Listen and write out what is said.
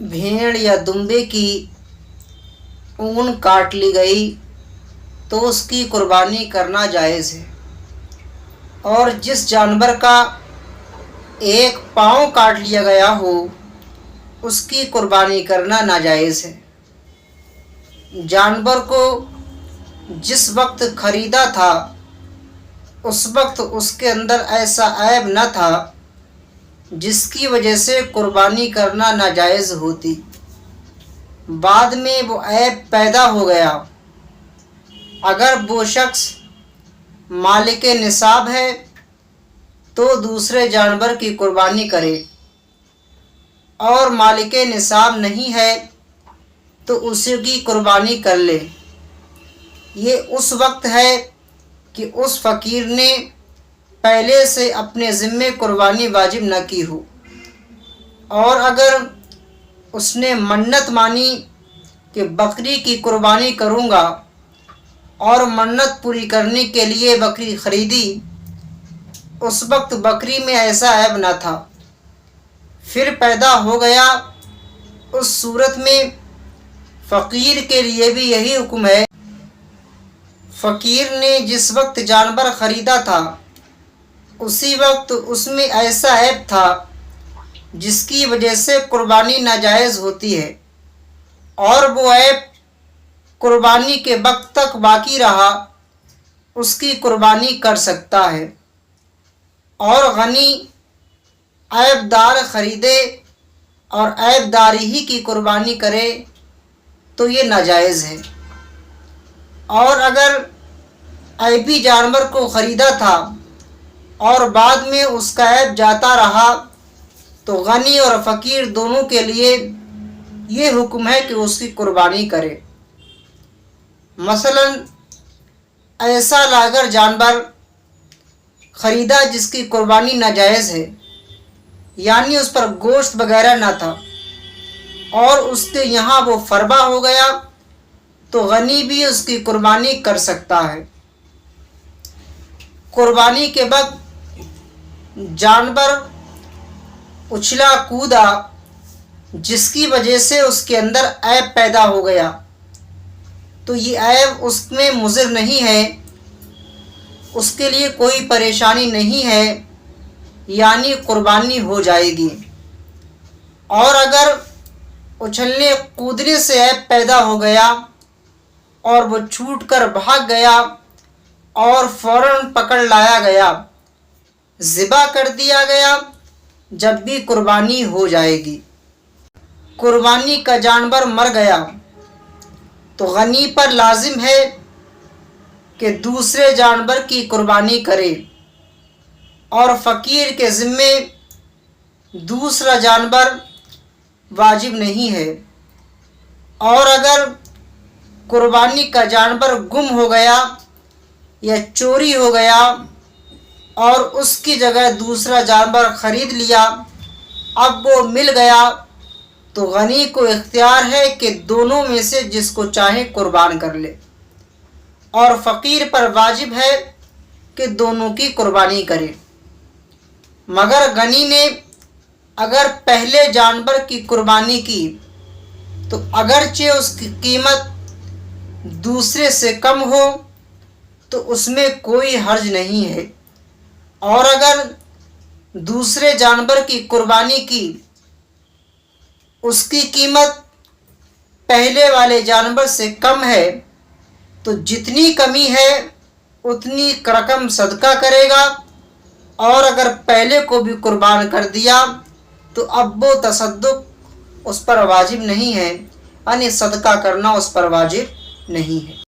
भेड़ या दुम्बे की ऊन काट ली गई तो उसकी कुर्बानी करना जायज़ है, और जिस जानवर का एक पाँव काट लिया गया हो उसकी कुर्बानी करना नाजायज़ है। जानवर को जिस वक्त ख़रीदा था उस वक्त उसके अंदर ऐसा ऐब न था जिसकी वजह से कुर्बानी करना नाजायज़ होती। बाद में वो ऐब पैदा हो गया। अगर वो शख्स मालिक निसाब है तो दूसरे जानवर की कुर्बानी करे, और मालिक निसाब नहीं है तो उसी की कुर्बानी कर ले। ये उस वक्त है कि उस फ़कीर ने पहले से अपने ज़िम्मे कुर्बानी वाजिब न की हो, और अगर उसने मन्नत मानी कि बकरी की कुर्बानी करूँगा और मन्नत पूरी करने के लिए बकरी ख़रीदी, उस वक्त बकरी में ऐसा ऐब न था, फिर पैदा हो गया, उस सूरत में फ़कीर के लिए भी यही हुक्म है। फ़कीर ने जिस वक्त जानवर ख़रीदा था उसी वक्त उसमें ऐसा ऐब था जिसकी वजह से कुर्बानी नाजायज़ होती है, और वो ऐब कुर्बानी के वक्त तक बाकी रहा, उसकी कुर्बानी कर सकता है। और गनी ऐबदार ख़रीदे और ऐबदारी ही की कुर्बानी करे तो ये नाजायज़ है। और अगर ऐबी जानवर को ख़रीदा था और बाद में उसका ऐब जाता रहा तो गनी और फ़कीर दोनों के लिए ये हुक्म है कि उसकी कुर्बानी करे। मसलन ऐसा लागर जानवर ख़रीदा जिसकी कुर्बानी नाजायज़ है, यानी उस पर गोश्त वगैरह ना था, और उसके यहाँ वो फरबा हो गया, तो गनी भी उसकी कुर्बानी कर सकता है। कुर्बानी के वक्त जानवर उछला कूदा जिसकी वजह से उसके अंदर ऐब पैदा हो गया, तो ये ऐब उसमें मुज़िर नहीं है, उसके लिए कोई परेशानी नहीं है, यानी कुर्बानी हो जाएगी। और अगर उछलने कूदने से ऐब पैदा हो गया और वो छूट कर भाग गया और फ़ौरन पकड़ लाया गया, ज़िबा कर दिया गया, जब भी कुर्बानी हो जाएगी। कुर्बानी का जानवर मर गया तो गनी पर लाजिम है कि दूसरे जानवर की कुर्बानी करे, और फ़कीर के ज़िम्मे दूसरा जानवर वाजिब नहीं है। और अगर कुर्बानी का जानवर गुम हो गया या चोरी हो गया और उसकी जगह दूसरा जानवर ख़रीद लिया, अब वो मिल गया, तो गनी को इख्तियार है कि दोनों में से जिसको चाहे कुर्बान कर ले, और फ़कीर पर वाजिब है कि दोनों की कुर्बानी करे। मगर गनी ने अगर पहले जानवर की कुर्बानी की तो अगरचे उसकी कीमत दूसरे से कम हो तो उसमें कोई हर्ज नहीं है, और अगर दूसरे जानवर की कुर्बानी की उसकी कीमत पहले वाले जानवर से कम है तो जितनी कमी है उतनी रकम सदका करेगा, और अगर पहले को भी कुर्बान कर दिया तो अब वो तसद्दुक उस पर वाजिब नहीं है, यानी सदका करना उस पर वाजिब नहीं है।